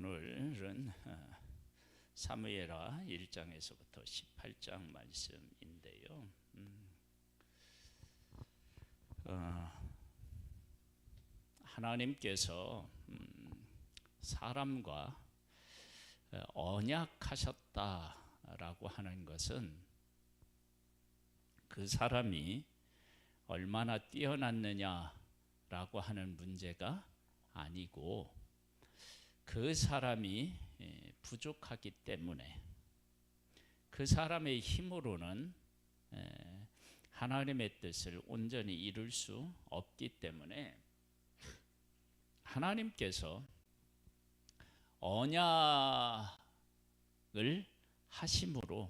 오늘은 사무엘하 1장에서부터 18장 말씀인데요. 하나님께서 사람과 언약하셨다라고 하는 것은 그 사람이 얼마나 뛰어났느냐라고 하는 문제가 아니고 그 사람이 부족하기 때문에 그 사람의 힘으로는 하나님의 뜻을 온전히 이룰 수 없기 때문에 하나님께서 언약을 하심으로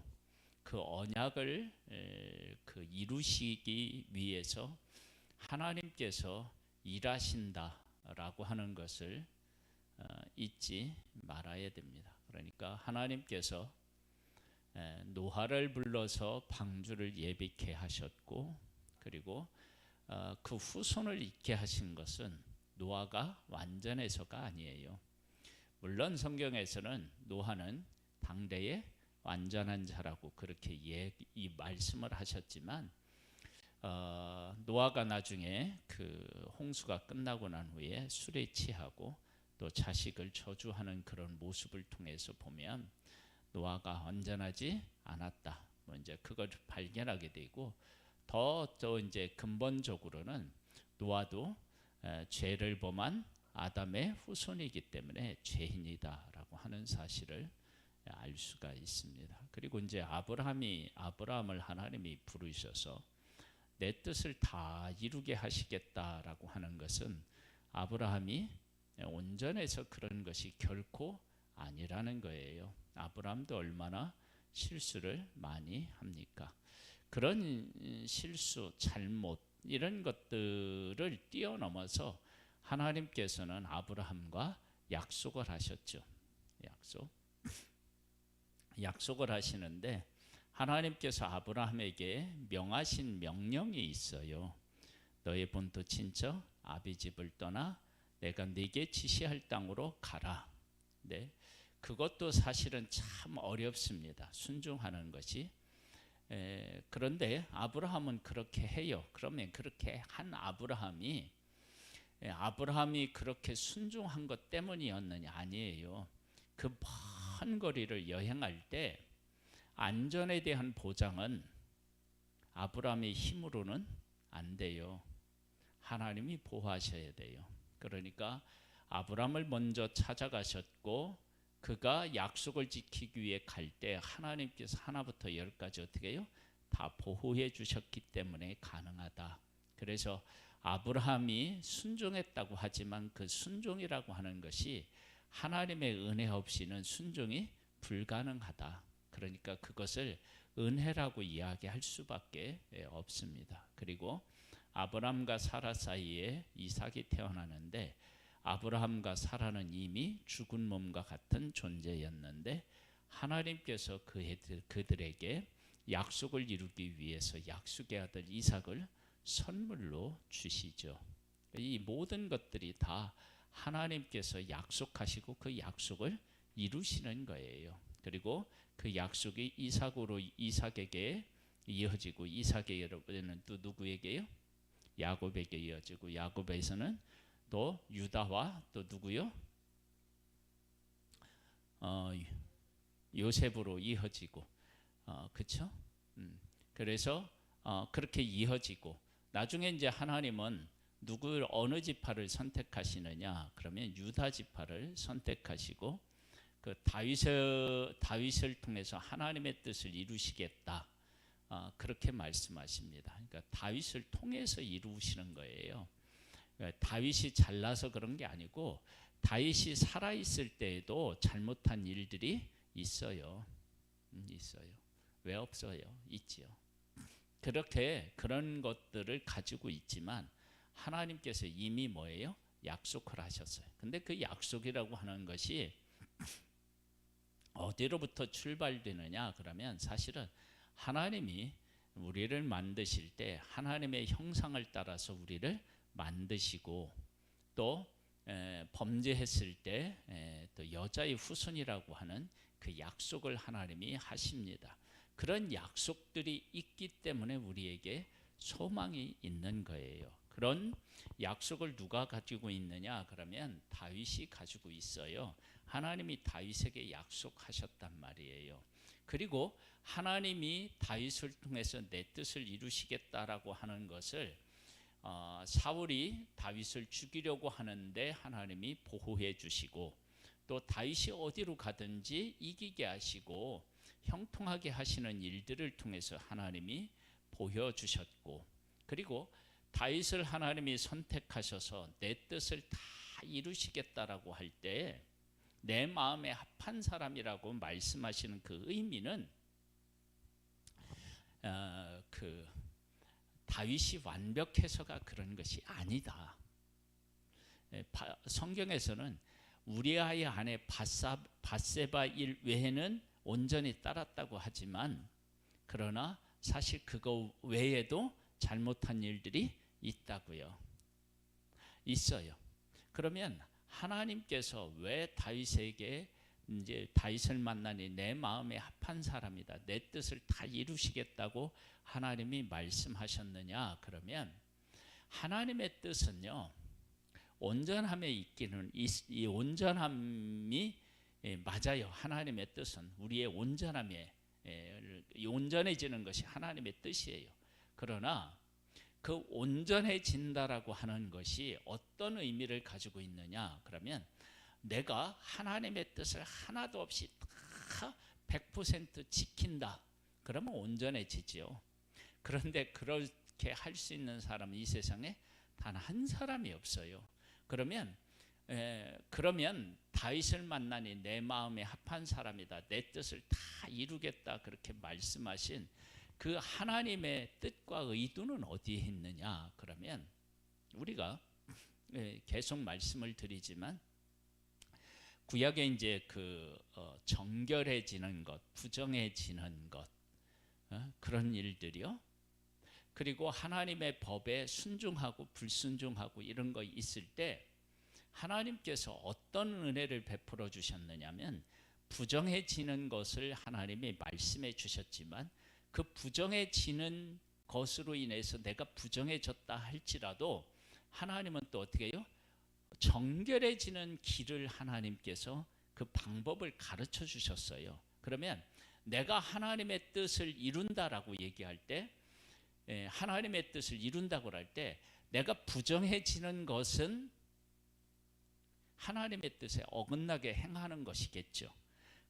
그 언약을 이루시기 위해서 하나님께서 일하신다라고 하는 것을 잊지 말아야 됩니다. 그러니까 하나님께서 노아를 불러서 방주를 예비케 하셨고, 그리고 그 후손을 있게 하신 것은 노아가 완전해서가 아니에요. 물론 성경에서는 노아는 당대의 완전한 자라고 그렇게 이 말씀을 하셨지만 노아가 나중에 그 홍수가 끝나고 난 후에 술에 취하고 또 자식을 저주하는 그런 모습을 통해서 보면 노아가 온전하지 않았다. 이제 그걸 발견하게 되고 더 이제 근본적으로는 노아도 죄를 범한 아담의 후손이기 때문에 죄인이다라고 하는 사실을 알 수가 있습니다. 그리고 이제 아브라함을 하나님이 부르셔서 내 뜻을 다 이루게 하시겠다라고 하는 것은 아브라함이 온전해서 그런 것이 결코 아니라는 거예요. 아브라함도 얼마나 실수를 많이 합니까? 그런 실수, 잘못 이런 것들을 뛰어넘어서 하나님께서는 아브라함과 약속을 하셨죠. 약속을 하시는데 하나님께서 아브라함에게 명하신 명령이 있어요. 너의 본토 친척 아비 집을 떠나 내가 네게 지시할 땅으로 가라. 네, 그것도 사실은 참 어렵습니다. 순종하는 것이. 그런데 아브라함은 그렇게 해요. 그러면 그렇게 한 아브라함이 그렇게 순종한 것 때문이었느냐? 아니에요. 그 먼 거리를 여행할 때 안전에 대한 보장은 아브라함의 힘으로는 안 돼요. 하나님이 보호하셔야 돼요. 그러니까 아브라함을 먼저 찾아가셨고 그가 약속을 지키기 위해 갈 때 하나님께서 하나부터 열까지 어떻게 해요? 다 보호해 주셨기 때문에 가능하다. 그래서 아브라함이 순종했다고 하지만 그 순종이라고 하는 것이 하나님의 은혜 없이는 순종이 불가능하다. 그러니까 그것을 은혜라고 이야기할 수밖에 없습니다. 그리고 아브라함과 사라 사이에 이삭이 태어나는데 아브라함과 사라는 이미 죽은 몸과 같은 존재였는데 하나님께서 그들에게 약속을 이루기 위해서 약속의 아들 이삭을 선물로 주시죠. 이 모든 것들이 다 하나님께서 약속하시고 그 약속을 이루시는 거예요. 그리고 그 약속이 이삭에게 이어지고 이삭에게는 또 누구에게요? 야곱에게 이어지고 야곱에서는 또 유다와 또 누구요? 요셉으로 이어지고 그렇죠? 그래서 그렇게 이어지고 나중에 이제 하나님은 어느 지파를 선택하시느냐? 그러면 유다 지파를 선택하시고 그 다윗을 통해서 하나님의 뜻을 이루시겠다. 그렇게 말씀하십니다. 그러니까 다윗을 통해서 이루시는 거예요. 다윗이 잘나서 그런 게 아니고 다윗이 살아있을 때에도 잘못한 일들이 있어요. 왜 없어요? 있지요. 그렇게 그런 것들을 가지고 있지만 하나님께서 이미 뭐예요? 약속을 하셨어요. 근데 그 약속이라고 하는 것이 어디로부터 출발되느냐? 그러면 사실은 하나님이 우리를 만드실 때 하나님의 형상을 따라서 우리를 만드시고 또 범죄했을 때 또 여자의 후손이라고 하는 그 약속을 하나님이 하십니다. 그런 약속들이 있기 때문에 우리에게 소망이 있는 거예요. 그런 약속을 누가 가지고 있느냐? 그러면 다윗이 가지고 있어요. 하나님이 다윗에게 약속하셨단 말이에요. 그리고 하나님이 다윗을 통해서 내 뜻을 이루시겠다라고 하는 것을 사울이 다윗을 죽이려고 하는데 하나님이 보호해 주시고, 또 다윗이 어디로 가든지 이기게 하시고 형통하게 하시는 일들을 통해서 하나님이 보여주셨고, 그리고 다윗을 하나님이 선택하셔서 내 뜻을 다 이루시겠다라고 할 때 내 마음에 합한 사람이라고 말씀하시는 그 의미는 그 다윗이 완벽해서가 그런 것이 아니다. 성경에서는 우리아의 아내 밧세바 일 외에는 온전히 따랐다고 하지만, 그러나 사실 그거 외에도 잘못한 일들이 있다고요. 있어요. 그러면 하나님께서 왜 다윗에게 이제 다윗을 만나니 내 마음에 합한 사람이다, 내 뜻을 다 이루시겠다고 하나님이 말씀하셨느냐? 그러면 하나님의 뜻은요, 온전함에 있기는 이 온전함이 맞아요. 하나님의 뜻은 우리의 온전함에 온전해지는 것이 하나님의 뜻이에요. 그러나 그 온전해진다라고 하는 것이 어떤 의미를 가지고 있느냐? 그러면 내가 하나님의 뜻을 하나도 없이 다 100% 지킨다. 그러면 온전해지죠. 그런데 그렇게 할 수 있는 사람은 이 세상에 단 한 사람이 없어요. 그러면 다윗을 만나니 내 마음에 합한 사람이다, 내 뜻을 다 이루겠다, 그렇게 말씀하신 그 하나님의 뜻과 의도는 어디에 있느냐? 그러면 우리가 계속 말씀을 드리지만 구약에 이제 정결해지는 것, 부정해지는 것, 그런 일들이요. 그리고 하나님의 법에 순종하고 불순종하고 이런 거 있을 때 하나님께서 어떤 은혜를 베풀어 주셨느냐면, 부정해지는 것을 하나님이 말씀해 주셨지만 그 부정해지는 것으로 인해서 내가 부정해졌다 할지라도 하나님은 또 어떻게 해요? 정결해지는 길을 하나님께서 그 방법을 가르쳐 주셨어요. 그러면 내가 하나님의 뜻을 이룬다라고 얘기할 때, 하나님의 뜻을 이룬다고 할 때 내가 부정해지는 것은 하나님의 뜻에 어긋나게 행하는 것이겠죠.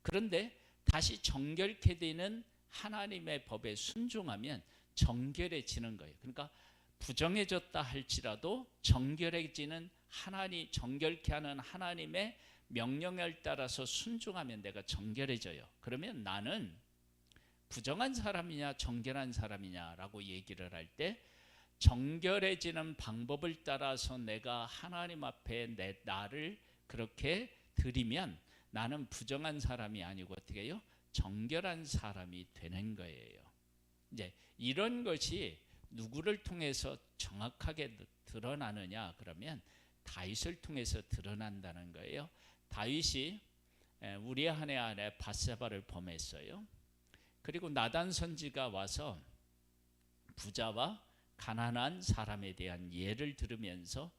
그런데 다시 정결케 되는 하나님의 법에 순종하면 정결해지는 거예요. 그러니까 부정해졌다 할지라도 정결해지는 정결케 하는 하나님의 명령을 따라서 순종하면 내가 정결해져요. 그러면 나는 부정한 사람이냐 정결한 사람이냐라고 얘기를 할 때, 정결해지는 방법을 따라서 내가 하나님 앞에 나를 그렇게 드리면 나는 부정한 사람이 아니고 어떻게 해요? 정결한 사람이 되는 거예요. 이제 이런 것이 누구를 통해서 정확하게 드러나느냐? 그러면 다윗을 통해서 드러난다는 거예요. 다윗이 우리의 아내 밧세바를 범했어요. 그리고 나단 선지가 와서 부자와 가난한 사람에 대한 예를 들으면서,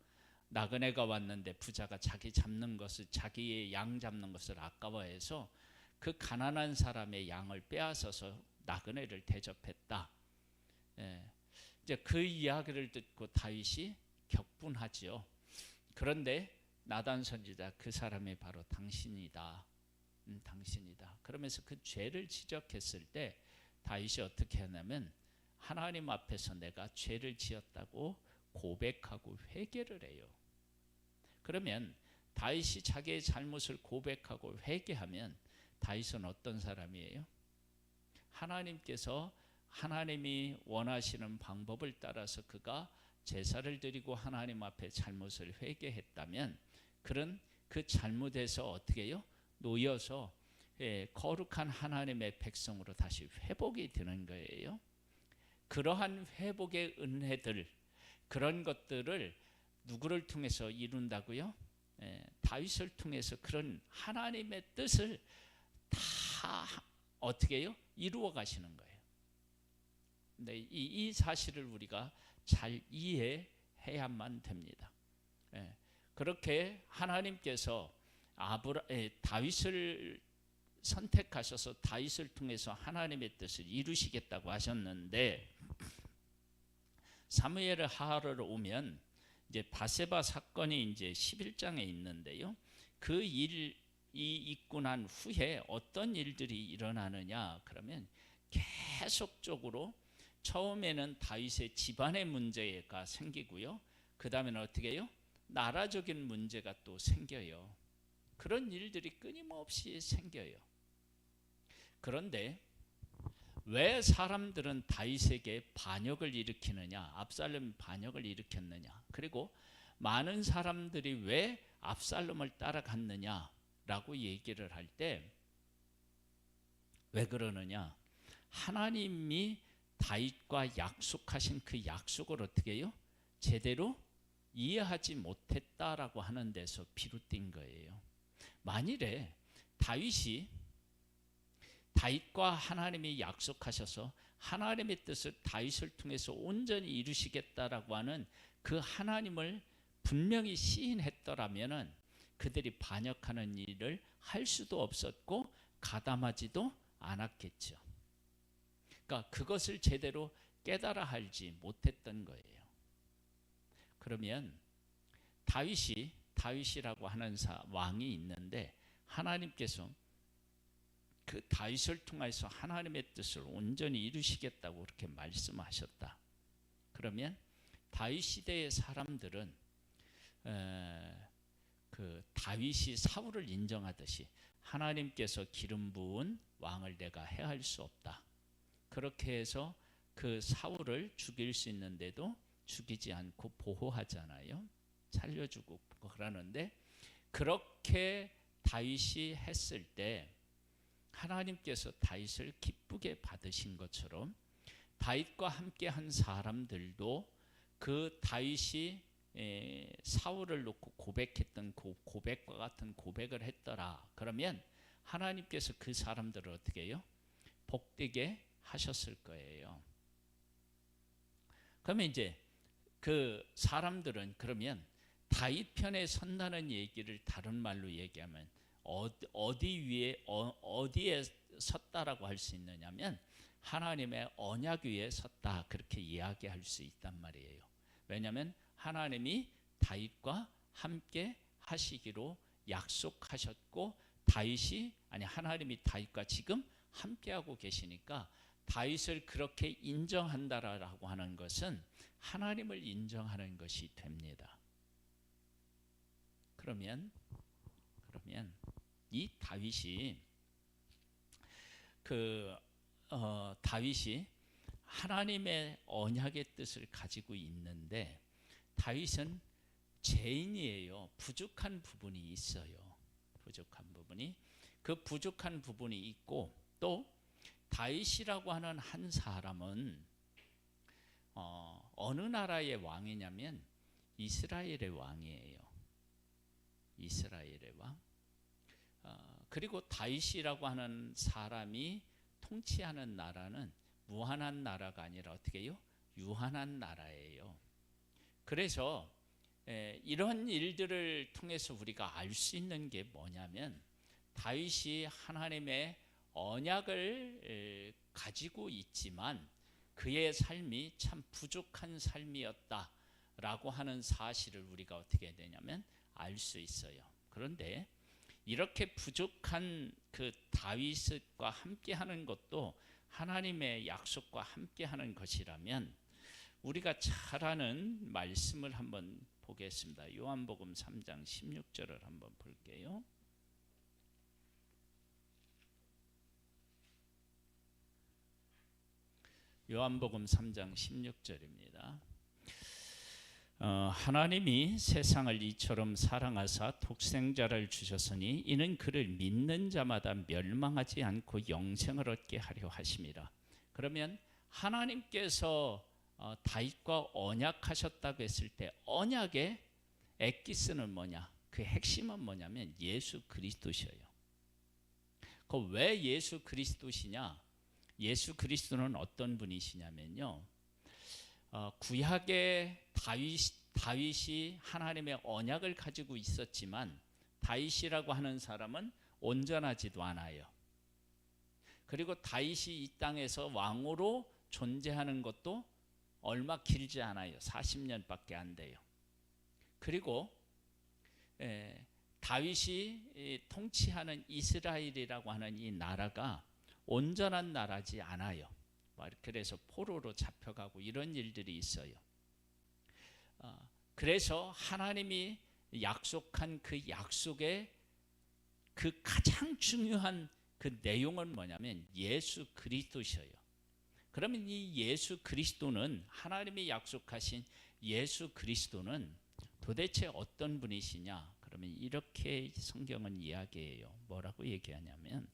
나그네가 왔는데 부자가 자기의 양 잡는 것을 아까워해서 그 가난한 사람의 양을 빼앗아서 나그네를 대접했다. 이제 그 이야기를 듣고 다윗이 격분하지요. 그런데 나단 선지자, 그 사람이 바로 당신이다. 당신이다. 그러면서 그 죄를 지적했을 때 다윗이 어떻게 하냐면, 하나님 앞에서 내가 죄를 지었다고 고백하고 회개를 해요. 그러면 다윗이 자기의 잘못을 고백하고 회개하면 다윗은 어떤 사람이에요? 하나님이 원하시는 방법을 따라서 그가 제사를 드리고 하나님 앞에 잘못을 회개했다면, 그 잘못에서 어떻게 해요? 놓여서 거룩한 하나님의 백성으로 다시 회복이 되는 거예요. 그러한 회복의 은혜들, 그런 것들을 누구를 통해서 이룬다고요? 다윗을 통해서 그런 하나님의 뜻을 다 어떻게 해요? 이루어 가시는 거예요. 근데 이 사실을 우리가 잘 이해해야만 됩니다. 그렇게 하나님께서 다윗을 선택하셔서 다윗을 통해서 하나님의 뜻을 이루시겠다고 하셨는데, 사무엘 하하로 오면 이제 바세바 사건이 이제 11장에 있는데요. 그 일이 있고 난 후에 어떤 일들이 일어나느냐 그러면, 계속적으로 처음에는 다윗의 집안의 문제가 생기고요. 그 다음에는 어떻게 해요? 나라적인 문제가 또 생겨요. 그런 일들이 끊임없이 생겨요. 그런데 왜 사람들은 다윗에게 반역을 일으키느냐, 압살롬 반역을 일으켰느냐, 그리고 많은 사람들이 왜 압살롬을 따라갔느냐라고 얘기를 할 때 왜 그러느냐, 하나님이 다윗과 약속하신 그 약속을 어떻게 해요? 제대로 이해하지 못했다라고 하는 데서 비롯된 거예요. 만일에 다윗과 하나님이 약속하셔서 하나님의 뜻을 다윗을 통해서 온전히 이루시겠다라고 하는 그 하나님을 분명히 시인했더라면은 그들이 반역하는 일을 할 수도 없었고 가담하지도 않았겠죠. 그러니까 그것을 제대로 깨달아 알지 못했던 거예요. 그러면 다윗이라고 하는 왕이 있는데, 하나님께서 그 다윗을 통해서 하나님의 뜻을 온전히 이루시겠다고 그렇게 말씀하셨다. 그러면 다윗 시대의 사람들은 그 다윗이 사울을 인정하듯이 하나님께서 기름 부은 왕을 내가 해할 수 없다. 그렇게 해서 그 사울을 죽일 수 있는데도 죽이지 않고 보호하잖아요. 살려주고 그러는데, 그렇게 다윗이 했을 때 하나님께서 다윗을 기쁘게 받으신 것처럼 다윗과 함께 한 사람들도 그 다윗이 사울을 놓고 고백했던 그 고백과 같은 고백을 했더라. 그러면 하나님께서 그 사람들을 어떻게 해요? 복되게 하셨을 거예요. 그러면 이제 그 사람들은 그러면 다윗 편에 선다는 얘기를 다른 말로 얘기하면 어디에 섰다라고 할 수 있느냐면, 하나님의 언약 위에 섰다, 그렇게 이야기할 수 있단 말이에요. 왜냐하면 하나님이 다윗과 함께 하시기로 약속하셨고, 하나님이 다윗과 지금 함께하고 계시니까 다윗을 그렇게 인정한다라고 하는 것은 하나님을 인정하는 것이 됩니다. 그러면 이 다윗이 하나님의 언약의 뜻을 가지고 있는데, 다윗은 죄인이에요. 부족한 부분이 있어요. 그 부족한 부분이 있고, 또 다윗이라고 하는 한 사람은 어느 나라의 왕이냐면 이스라엘의 왕이에요. 이스라엘의 왕. 그리고 다윗이라고 하는 사람이 통치하는 나라는 무한한 나라가 아니라 어떻게 해요? 유한한 나라예요. 그래서 이런 일들을 통해서 우리가 알 수 있는 게 뭐냐면, 다윗이 하나님의 언약을 가지고 있지만 그의 삶이 참 부족한 삶이었다라고 하는 사실을 우리가 어떻게 해야 되냐면 알 수 있어요. 그런데 이렇게 부족한 그 다윗과 함께하는 것도 하나님의 약속과 함께하는 것이라면, 우리가 잘 아는 말씀을 한번 보겠습니다. 요한복음 3장 16절을 한번 볼게요. 요한복음 3장 16절입니다. 하나님이 세상을 이처럼 사랑하사 독생자를 주셨으니 이는 그를 믿는 자마다 멸망하지 않고 영생을 얻게 하려 하심이라. 그러면 하나님께서 다윗과 언약하셨다고 했을 때, 언약의 엑기스는 뭐냐? 그 핵심은 뭐냐면 예수 그리스도셔요. 그 왜 예수 그리스도시냐? 예수 그리스도는 어떤 분이시냐면요. 구약의 다윗이 하나님의 언약을 가지고 있었지만 다윗이라고 하는 사람은 온전하지도 않아요. 그리고 다윗이 이 땅에서 왕으로 존재하는 것도 얼마 길지 않아요. 40년밖에 안 돼요. 그리고 다윗이 통치하는 이스라엘이라고 하는 이 나라가 온전한 나라지 않아요. 그래서 포로로 잡혀가고 이런 일들이 있어요. 그래서 하나님이 약속한 그 약속의 그 가장 중요한 그 내용은 뭐냐면 예수 그리스도셔요. 그러면 이 예수 그리스도는, 하나님이 약속하신 예수 그리스도는 도대체 어떤 분이시냐? 그러면 이렇게 성경은 이야기해요. 뭐라고 얘기하냐면,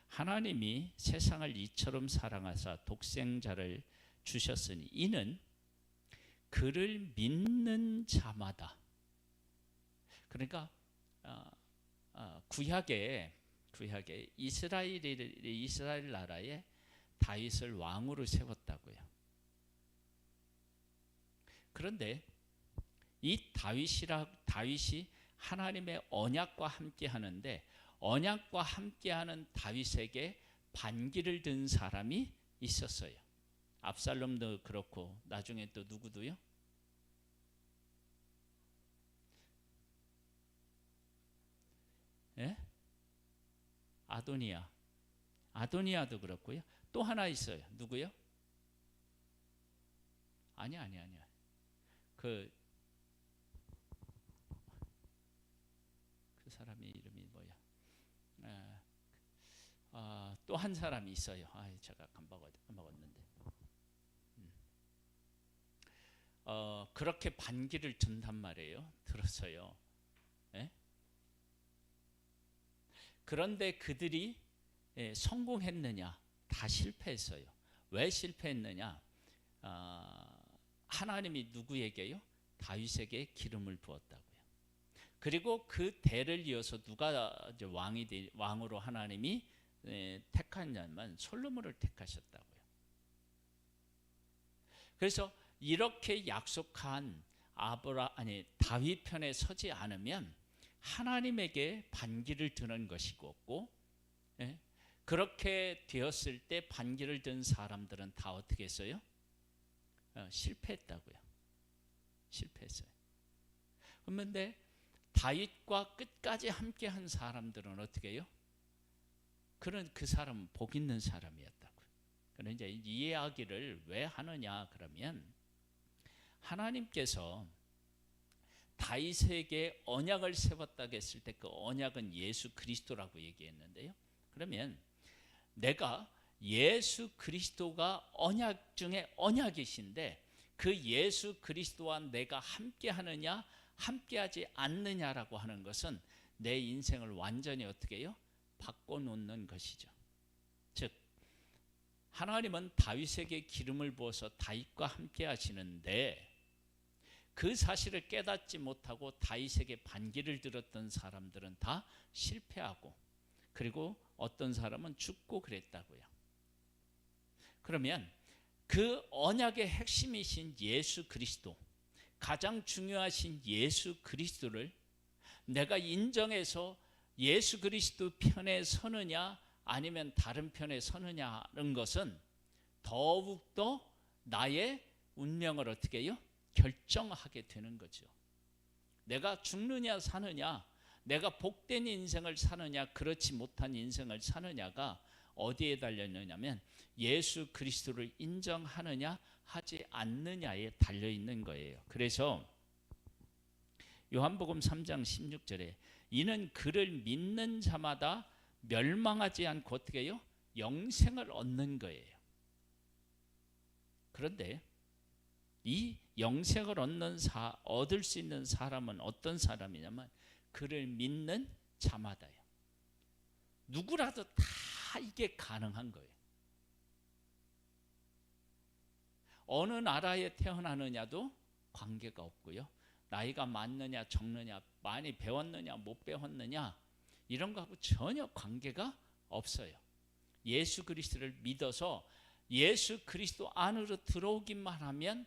하나님이 세상을 이처럼 사랑하사 독생자를 주셨으니 이는 그를 믿는 자마다. 그러니까 구약에 이스라엘 나라에 다윗을 왕으로 세웠다고요. 그런데 이 다윗이 하나님의 언약과 함께 하는데, 언약과 함께하는 다윗에게 반기를 든 사람이 있었어요. 압살롬도 그렇고 나중에 또 누구도요? 예? 아도니아도 그렇고요. 또 하나 있어요. 누구요? 아니야. 그 사람의 이름이 뭐야? 또 한 사람이 있어요. 제가 까먹었는데. 그렇게 반기를 든단 말이에요. 들었어요. 예? 그런데 그들이 성공했느냐? 다 실패했어요. 왜 실패했느냐? 하나님이 누구에게요? 다윗에게 기름을 부었다고요. 그리고 그 대를 이어서 누가 왕으로 하나님이 택하냐면 솔로몬을 택하셨다고요. 그래서 이렇게 약속한 다윗 편에 서지 않으면 하나님에게 반기를 드는 것이고, 그렇게 되었을 때 반기를 든 사람들은 다 어떻게 했어요? 실패했다고요. 실패했어요. 그런데 다윗과 끝까지 함께한 사람들은 어떻게 해요? 그 사람은 복 있는 사람이었다고요. 그런데 이제 이 이야기를 왜 하느냐 그러면, 하나님께서 다윗에게 언약을 세웠다고 했을 때 그 언약은 예수 그리스도라고 얘기했는데요. 그러면 내가 예수 그리스도가 언약 중에 언약이신데 그 예수 그리스도와 내가 함께하느냐 함께하지 않느냐라고 하는 것은 내 인생을 완전히 어떻게 해요? 바꿔놓는 것이죠. 즉 하나님은 다윗에게 기름을 부어서 다윗과 함께 하시는데, 그 사실을 깨닫지 못하고 다윗에게 반기를 들었던 사람들은 다 실패하고, 그리고 어떤 사람은 죽고 그랬다고요. 그러면 그 언약의 핵심이신 예수 그리스도, 가장 중요하신 예수 그리스도를 내가 인정해서 예수 그리스도 편에 서느냐 아니면 다른 편에 서느냐는 것은 더욱더 나의 운명을 어떻게 해요? 결정하게 되는 거죠. 내가 죽느냐 사느냐, 내가 복된 인생을 사느냐 그렇지 못한 인생을 사느냐가 어디에 달려있느냐면 예수 그리스도를 인정하느냐 하지 않느냐에 달려있는 거예요. 그래서 요한복음 3장 16절에 이는 그를 믿는 자마다 멸망하지 않고 어떻게 해요? 영생을 얻는 거예요. 그런데 이 영생을 얻을 수 있는 사람은 어떤 사람이냐면 그를 믿는 자마다요. 누구라도 다 이게 가능한 거예요. 어느 나라에 태어나느냐도 관계가 없고요. 나이가 많느냐 적느냐, 많이 배웠느냐 못 배웠느냐, 이런 거하고 전혀 관계가 없어요. 예수 그리스도를 믿어서 예수 그리스도 안으로 들어오기만 하면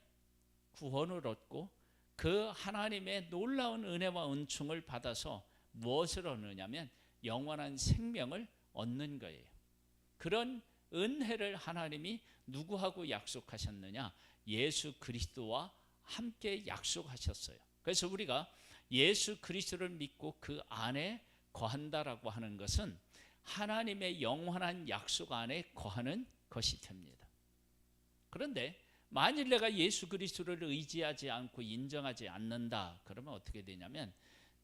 구원을 얻고 그 하나님의 놀라운 은혜와 은총을 받아서 무엇을 얻느냐면 영원한 생명을 얻는 거예요. 그런 은혜를 하나님이 누구하고 약속하셨느냐? 예수 그리스도와 함께 약속하셨어요. 그래서 우리가 예수 그리스도를 믿고 그 안에 거한다라고 하는 것은 하나님의 영원한 약속 안에 거하는 것이 됩니다. 그런데 만일 내가 예수 그리스도를 의지하지 않고 인정하지 않는다, 그러면 어떻게 되냐면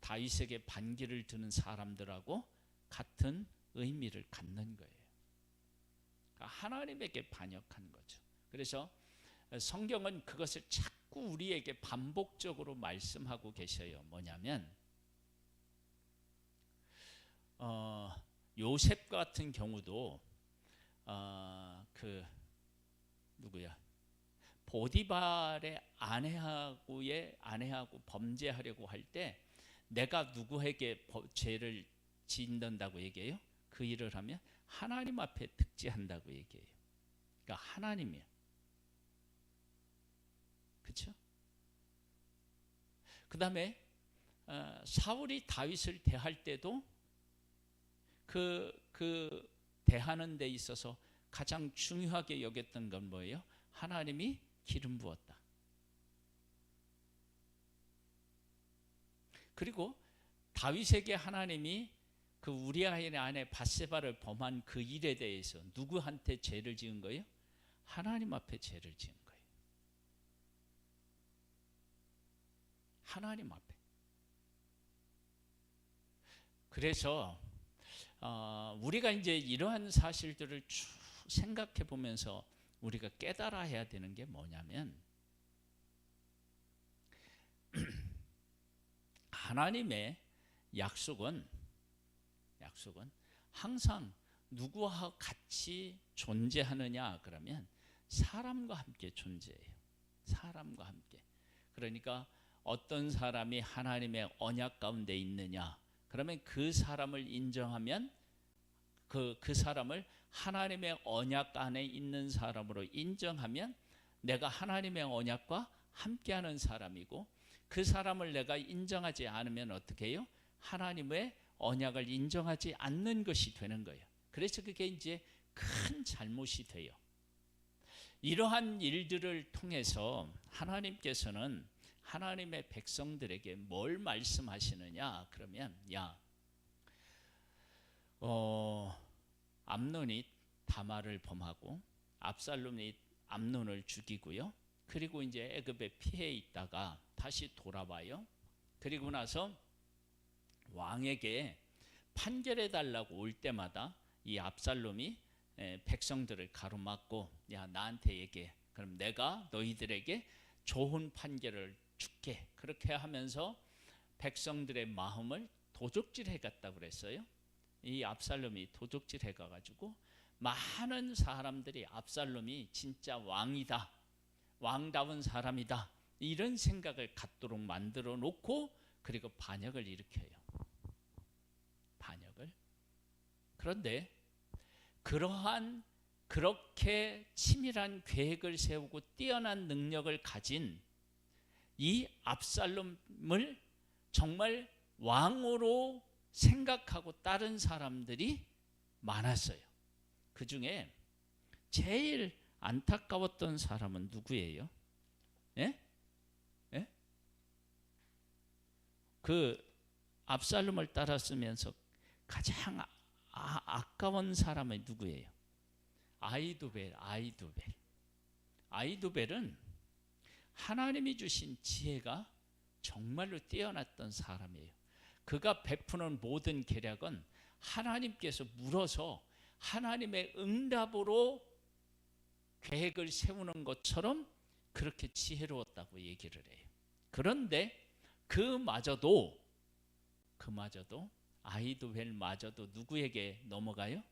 다윗에게 반기를 드는 사람들하고 같은 의미를 갖는 거예요. 그러니까 하나님에게 반역한 거죠. 그래서 성경은 그것을 자꾸 우리에게 반복적으로 말씀하고 계셔요. 뭐냐면 요셉 같은 경우도 보디발의 아내하고 범죄하려고 할 때 내가 누구에게 죄를 짓는다고 얘기해요? 그 일을 하면 하나님 앞에 득죄한다고 얘기해요. 그러니까 하나님이야. 그렇죠? 그 다음에 사울이 다윗을 대할 때도 그 대하는 데 있어서 가장 중요하게 여겼던 건 뭐예요? 하나님이 기름 부었다. 그리고 다윗에게 하나님이 그 우리아의 아내 밧세바를 범한 그 일에 대해서 누구한테 죄를 지은 거예요? 하나님 앞에 죄를 지은 거예요. 하나님 앞에. 그래서 우리가 이제 이러한 사실들을 쭉 생각해 보면서 우리가 깨달아야 되는 게 뭐냐면 하나님의 약속은 항상 누구와 같이 존재하느냐 그러면 사람과 함께 존재해요. 사람과 함께. 그러니까 어떤 사람이 하나님의 언약 가운데 있느냐 그러면 그 사람을 인정하면 그 사람을 하나님의 언약 안에 있는 사람으로 인정하면 내가 하나님의 언약과 함께하는 사람이고, 그 사람을 내가 인정하지 않으면 어떻게 해요? 하나님의 언약을 인정하지 않는 것이 되는 거예요. 그래서 그게 이제 큰 잘못이 돼요. 이러한 일들을 통해서 하나님께서는 하나님의 백성들에게 뭘 말씀하시느냐 그러면 암논이 다말을 범하고 압살롬이 암논을 죽이고요. 그리고 이제 애굽에 피해 있다가 다시 돌아와요. 그리고 나서 왕에게 판결해 달라고 올 때마다 이 압살롬이 백성들을 가로막고 나한테 얘기해. 그럼 내가 너희들에게 좋은 판결을 줄게. 그렇게 하면서 백성들의 마음을 도적질해 갔다고 그랬어요. 이 압살롬이 도적질해 가가지고 많은 사람들이 압살롬이 진짜 왕이다, 왕다운 사람이다, 이런 생각을 갖도록 만들어 놓고 그리고 반역을 일으켜요. 반역을. 그런데 그렇게 치밀한 계획을 세우고 뛰어난 능력을 가진 이 압살롬을 정말 왕으로 생각하고 따른 사람들이 많았어요. 그 중에 제일 안타까웠던 사람은 누구예요? 예? 예? 그 압살롬을 따랐으면서 가장 아까운 사람은 누구예요? 아히도벨은 하나님이 주신 지혜가 정말로 뛰어났던 사람이에요. 그가 베푸는 모든 계략은 하나님께서 물어서 하나님의 응답으로 계획을 세우는 것처럼 그렇게 지혜로웠다고 얘기를 해요. 그런데 그마저도 아히도벨마저도 누구에게 넘어가요?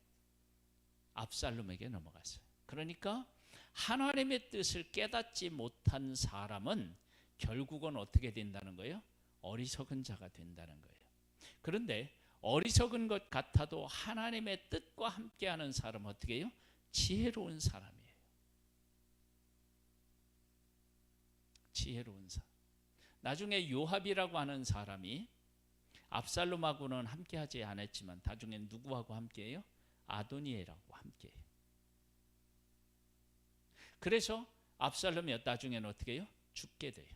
압살롬에게 넘어갔어요. 그러니까 하나님의 뜻을 깨닫지 못한 사람은 결국은 어떻게 된다는 거예요? 어리석은 자가 된다는 거예요. 그런데 어리석은 것 같아도 하나님의 뜻과 함께하는 사람은 어떻게 해요? 지혜로운 사람이에요. 지혜로운 사람. 나중에 요압이라고 하는 사람이 압살롬하고는 함께하지 않았지만 나중에 누구하고 함께해요? 아도니엘하고 함께해요. 그래서 압살롬이 나중에는 어떻게 해요? 죽게 돼요.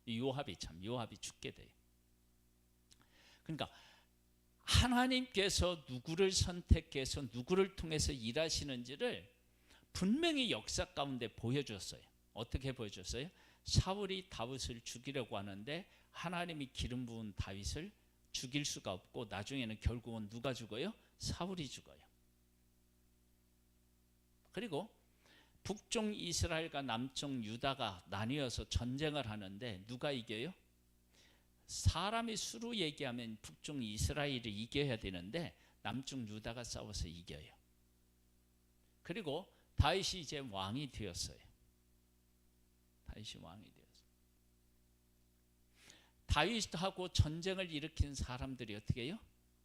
요압이 죽게 돼요. 그러니까 하나님께서 누구를 선택해서 누구를 통해서 일하시는지를 분명히 역사 가운데 보여줬어요. 어떻게 보여줬어요? 사울이 다윗을 죽이려고 하는데 하나님이 기름 부은 다윗을 죽일 수가 없고 나중에는 결국은 누가 죽어요? 사울이 죽어요. 그리고 북쪽 이스라엘과 남쪽 유다가 나뉘어서 전쟁을 하는데 누가 이겨요? 사람이 수로 얘기하면 북쪽 이스라엘이 이겨야 되는데 남쪽 유다가 싸워서 이겨요. 그리고 다윗이 이제 왕이 되었어요. 다윗하고 전쟁을 일으킨 사람들이 어떻게 해요?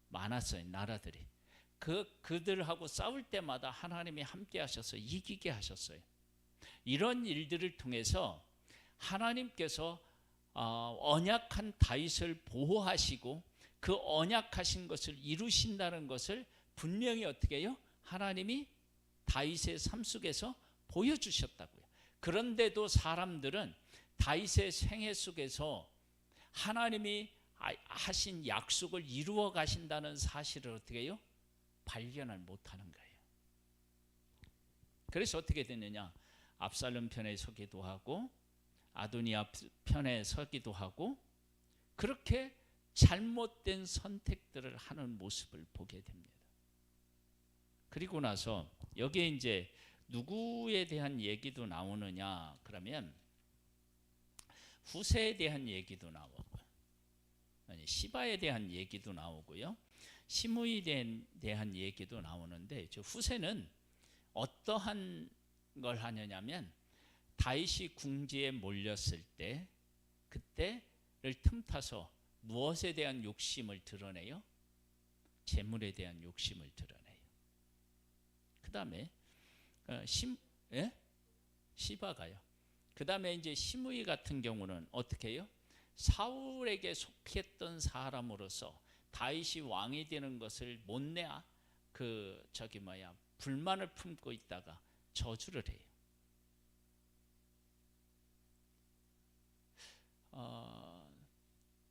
많았어요. 나라들이. 그들하고 싸울 때마다 하나님이 함께 하셔서 이기게 하셨어요. 이런 일들을 통해서 하나님께서 언약한 다윗을 보호하시고 그 언약하신 것을 이루신다는 것을 분명히 어떻게 해요? 하나님이 다윗의 삶 속에서 보여주셨다고요. 그런데도 사람들은 다윗의 생애 속에서 하나님이 하신 약속을 이루어 가신다는 사실을 어떻게 해요? 발견을 못하는 거예요. 그래서 어떻게 됐느냐? 압살롬 편에 서기도 하고 아도니아 편에 서기도 하고 그렇게 잘못된 선택들을 하는 모습을 보게 됩니다. 그리고 나서 여기에 이제 누구에 대한 얘기도 나오느냐 그러면 후세에 대한 얘기도 나오고 시바에 대한 얘기도 나오고요. 시므이에 대한 얘기도 나오는데 저 후세는 어떠한 걸 하느냐면 다윗이 궁지에 몰렸을 때 그때를 틈타서 무엇에 대한 욕심을 드러내요? 재물에 대한 욕심을 드러내요. 그 다음에 시바가요. 그 다음에 이제 시므이 같은 경우는 어떻게 해요? 사울에게 속했던 사람으로서 다윗이 왕이 되는 것을 못내 불만을 품고 있다가 저주를 해요.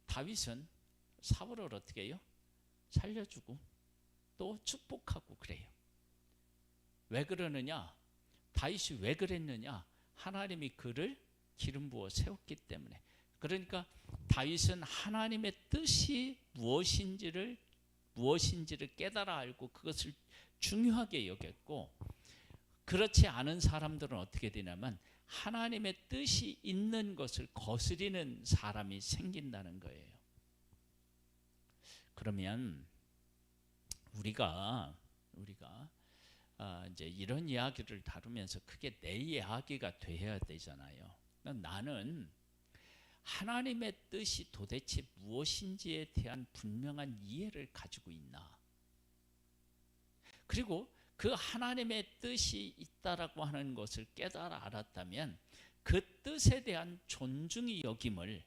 다윗은 사울을 어떻게 해요? 살려주고 또 축복하고 그래요. 왜 그러느냐? 다윗이 왜 그랬느냐? 하나님이 그를 기름 부어 세웠기 때문에. 그러니까 다윗은 하나님의 뜻이 무엇인지를 깨달아 알고 그것을 중요하게 여겼고, 그렇지 않은 사람들은 어떻게 되냐면 하나님의 뜻이 있는 것을 거스리는 사람이 생긴다는 거예요. 그러면 우리가 이제 이런 이야기를 다루면서 그게 내 이야기가 돼야 되잖아요. 나는 하나님의 뜻이 도대체 무엇인지에 대한 분명한 이해를 가지고 있나? 그리고 그 하나님의 뜻이 있다라고 하는 것을 깨달아 알았다면 그 뜻에 대한 존중이 여김을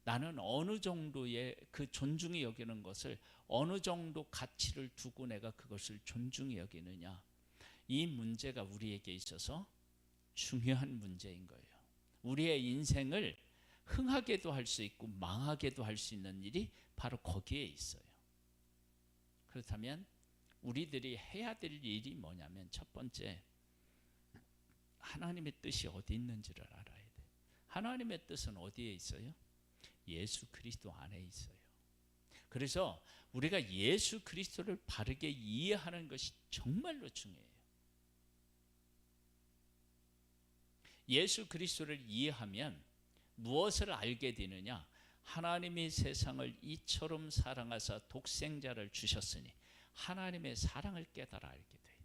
나는 어느 정도의 그 존중이 여기는 것을 어느 정도 가치를 두고 내가 그것을 존중히 여기느냐, 이 문제가 우리에게 있어서 중요한 문제인 거예요. 우리의 인생을 흥하게도 할 수 있고 망하게도 할 수 있는 일이 바로 거기에 있어요. 그렇다면 우리들이 해야 될 일이 뭐냐면, 첫 번째, 하나님의 뜻이 어디 있는지를 알아야 돼. 하나님의 뜻은 어디에 있어요? 예수 그리스도 안에 있어요. 그래서 우리가 예수 그리스도를 바르게 이해하는 것이 정말로 중요해요. 예수 그리스도를 이해하면 무엇을 알게 되느냐? 하나님이 세상을 이처럼 사랑하사 독생자를 주셨으니 하나님의 사랑을 깨달아 알게 돼요.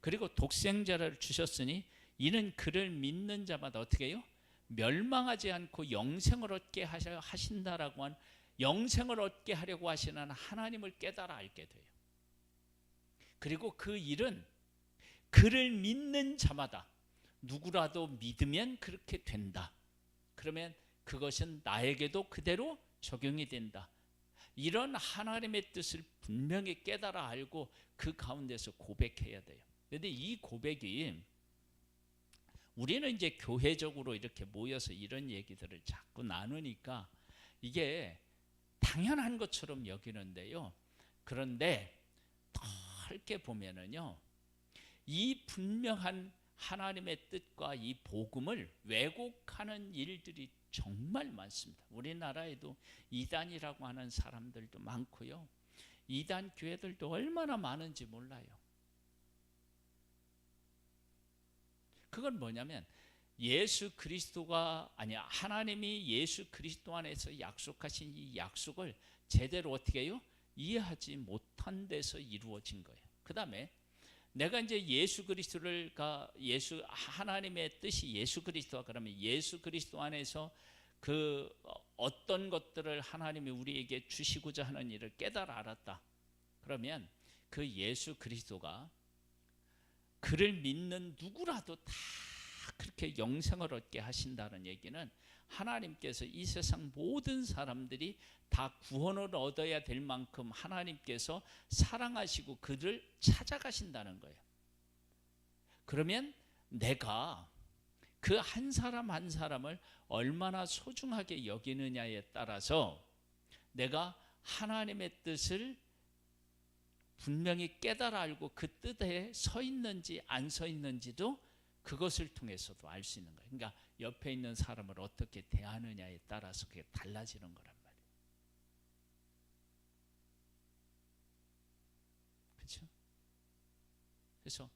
그리고 독생자를 주셨으니 이는 그를 믿는 자마다 어떻게 해요? 멸망하지 않고 영생을 얻게 하신다라고 한, 영생을 얻게 하려고 하시는 하나님을 깨달아 알게 돼요. 그리고 그 일은 그를 믿는 자마다 누구라도 믿으면 그렇게 된다. 그러면 그것은 나에게도 그대로 적용이 된다. 이런 하나님의 뜻을 분명히 깨달아 알고 그 가운데서 고백해야 돼요. 그런데 이 고백이, 우리는 이제 교회적으로 이렇게 모여서 이런 얘기들을 자꾸 나누니까 이게 당연한 것처럼 여기는데요. 그런데 더 넓게 보면은요, 이 분명한 하나님의 뜻과 이 복음을 왜곡하는 일들이 정말 많습니다. 우리나라에도 이단이라고 하는 사람들도 많고요. 이단 교회들도 얼마나 많은지 몰라요. 그건 뭐냐면 예수 그리스도가, 아니야, 하나님이 예수 그리스도 안에서 약속하신 이 약속을 제대로 어떻게 해요? 이해하지 못한 데서 이루어진 거예요. 그 다음에 내가 이제 예수 그리스도를, 예수, 하나님의 뜻이 예수 그리스도와, 그러면 예수 그리스도 안에서 그 어떤 것들을 하나님이 우리에게 주시고자 하는 일을 깨달아 알았다. 그러면 그 예수 그리스도가 그를 믿는 누구라도 다 그렇게 영생을 얻게 하신다는 얘기는, 하나님께서 이 세상 모든 사람들이 다 구원을 얻어야 될 만큼 하나님께서 사랑하시고 그를 찾아가신다는 거예요. 그러면 내가 그 한 사람 한 사람을 얼마나 소중하게 여기느냐에 따라서 내가 하나님의 뜻을 분명히 깨달아 알고 그 뜻에 서 있는지 안 서 있는지도 그것을 통해서도 알 수 있는 거예요. 그러니까 옆에 있는 사람을 어떻게 대하느냐에 따라서 그게 달라지는 거란 말이에요. 그렇죠? 그래서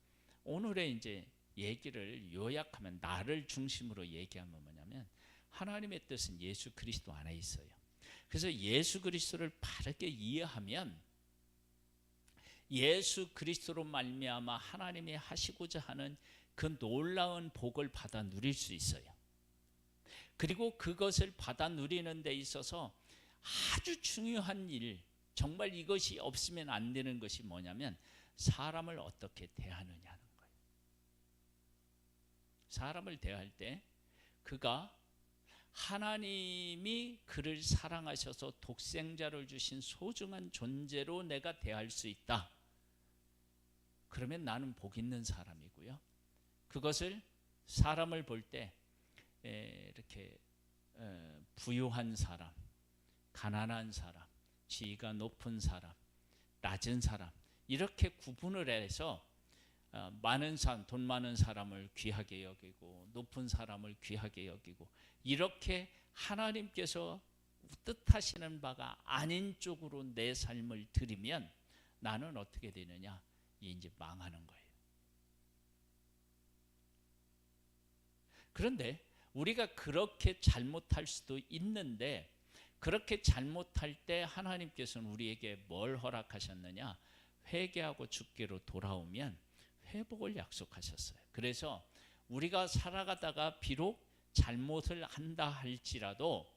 오늘의 이제 얘기를 요약하면, 나를 중심으로 얘기하면 뭐냐면, 하나님의 뜻은 예수 그리스도 안에 있어요. 그래서 예수 그리스도를 바르게 이해하면 예수 그리스도로 말미암아 하나님이 하시고자 하는 그 놀라운 복을 받아 누릴 수 있어요. 그리고 그것을 받아 누리는 데 있어서 아주 중요한 일, 정말 이것이 없으면 안 되는 것이 뭐냐면 사람을 어떻게 대하느냐는 거예요. 사람을 대할 때 그가 하나님이 그를 사랑하셔서 독생자를 주신 소중한 존재로 내가 대할 수 있다. 그러면 나는 복 있는 사람이고요. 그것을 사람을 볼 때 이렇게 부유한 사람, 가난한 사람, 지위가 높은 사람, 낮은 사람, 이렇게 구분을 해서 많은 사람, 돈 많은 사람을 귀하게 여기고 높은 사람을 귀하게 여기고, 이렇게 하나님께서 뜻하시는 바가 아닌 쪽으로 내 삶을 들이면 나는 어떻게 되느냐? 이제 망하는 거예요. 그런데 우리가 그렇게 잘못할 수도 있는데, 그렇게 잘못할 때 하나님께서는 우리에게 뭘 허락하셨느냐? 회개하고 주께로 돌아오면 회복을 약속하셨어요. 그래서 우리가 살아가다가 비록 잘못을 한다 할지라도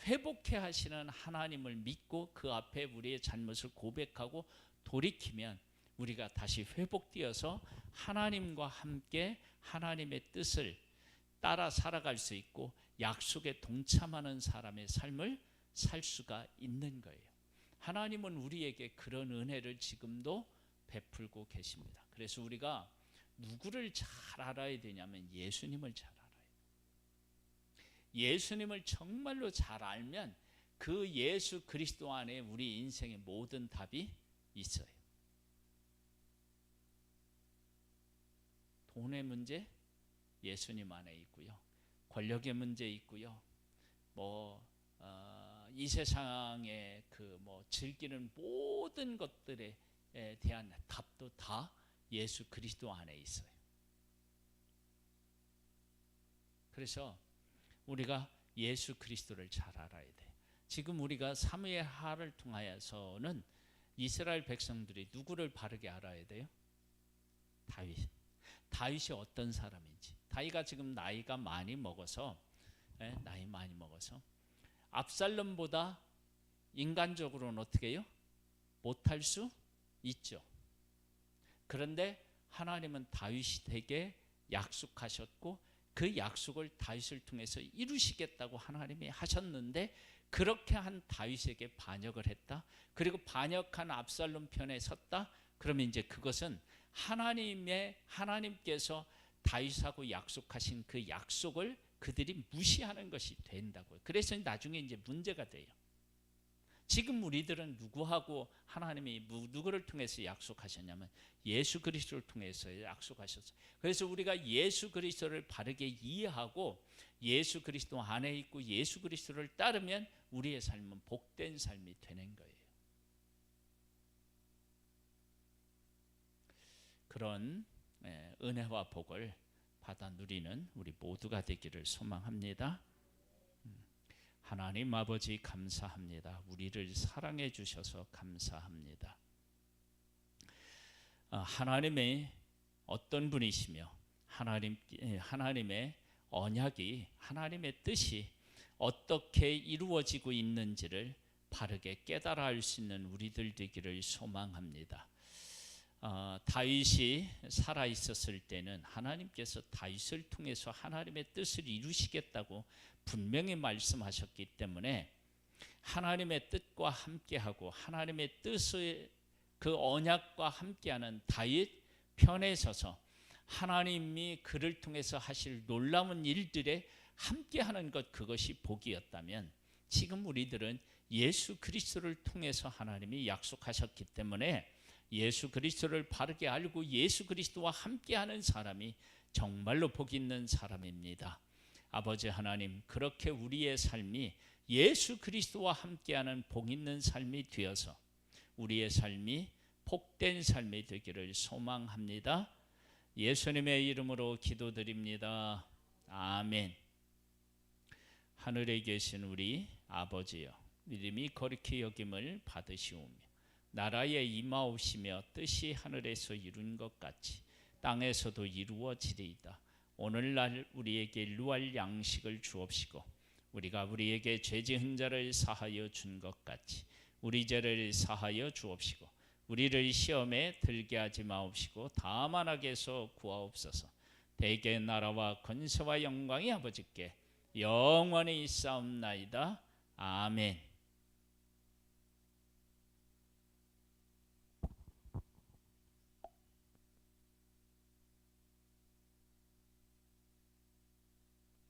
회복해 하시는 하나님을 믿고 그 앞에 우리의 잘못을 고백하고 돌이키면 우리가 다시 회복되어서 하나님과 함께 하나님의 뜻을 따라 살아갈 수 있고 약속에 동참하는 사람의 삶을 살 수가 있는 거예요. 하나님은 우리에게 그런 은혜를 지금도 베풀고 계십니다. 그래서 우리가 누구를 잘 알아야 되냐면 예수님을 잘 알아야 돼요. 예수님을 정말로 잘 알면 그 예수 그리스도 안에 우리 인생의 모든 답이 있어요. 돈의 문제 예수님 안에 있고요. 권력의 문제 있고요. 이 세상에 즐기는 모든 것들에 대한 답도 다 예수 그리스도 안에 있어요. 그래서 우리가 예수 그리스도를 잘 알아야 돼. 지금 우리가 사무엘하를 통하여서는 이스라엘 백성들이 누구를 바르게 알아야 돼요? 다윗. 다윗이 어떤 사람인지. 다윗이 지금 나이가 많이 먹어서 나이 많이 먹어서 압살롬보다 인간적으로는 어떻게 해요? 못할 수 있죠. 그런데 하나님은 다윗에게 약속하셨고 그 약속을 다윗을 통해서 이루시겠다고 하나님이 하셨는데 그렇게 한 다윗에게 반역을 했다. 그리고 반역한 압살롬 편에 섰다. 그러면 이제 그것은 하나님께서 다윗하고 약속하신 그 약속을 그들이 무시하는 것이 된다고요. 그래서 나중에 이제 문제가 돼요. 지금 우리들은 누구하고 하나님이 누구를 통해서 약속하셨냐면 예수 그리스도를 통해서 약속하셨어요. 그래서 우리가 예수 그리스도를 바르게 이해하고 예수 그리스도 안에 있고 예수 그리스도를 따르면 우리의 삶은 복된 삶이 되는 거예요. 그런 은혜와 복을 받아 누리는 우리 모두가 되기를 소망합니다. 하나님 아버지 감사합니다. 우리를 사랑해 주셔서 감사합니다. 하나님의 어떤 분이시며 하나님의 언약이 하나님의 뜻이 어떻게 이루어지고 있는지를 바르게 깨달아 알 수 있는 우리들 되기를 소망합니다. 다윗이 살아 있었을 때는 하나님께서 다윗을 통해서 하나님의 뜻을 이루시겠다고 분명히 말씀하셨기 때문에 하나님의 뜻과 함께하고 하나님의 뜻의 그 언약과 함께하는 다윗 편에 서서 하나님이 그를 통해서 하실 놀라운 일들에 함께하는 것, 그것이 복이었다면 지금 우리들은 예수 그리스도를 통해서 하나님이 약속하셨기 때문에 예수 그리스도를 바르게 알고 예수 그리스도와 함께하는 사람이 정말로 복 있는 사람입니다. 아버지 하나님, 그렇게 우리의 삶이 예수 그리스도와 함께하는 복 있는 삶이 되어서 우리의 삶이 복된 삶이 되기를 소망합니다. 예수님의 이름으로 기도드립니다. 아멘. 하늘에 계신 우리 아버지여, 이름이 거룩히 여김을 받으시오며 나라에 임하옵시며 뜻이 하늘에서 이룬 것 같이 땅에서도 이루어지리이다. 오늘날 우리에게 일루할 양식을 주옵시고 우리가 우리에게 죄 지은 자를 사하여 준 것 같이 우리 죄를 사하여 주옵시고 우리를 시험에 들게 하지 마옵시고 다만 악에서 구하옵소서. 대개 나라와 권세와 영광이 아버지께 영원히 있사옵나이다. 아멘.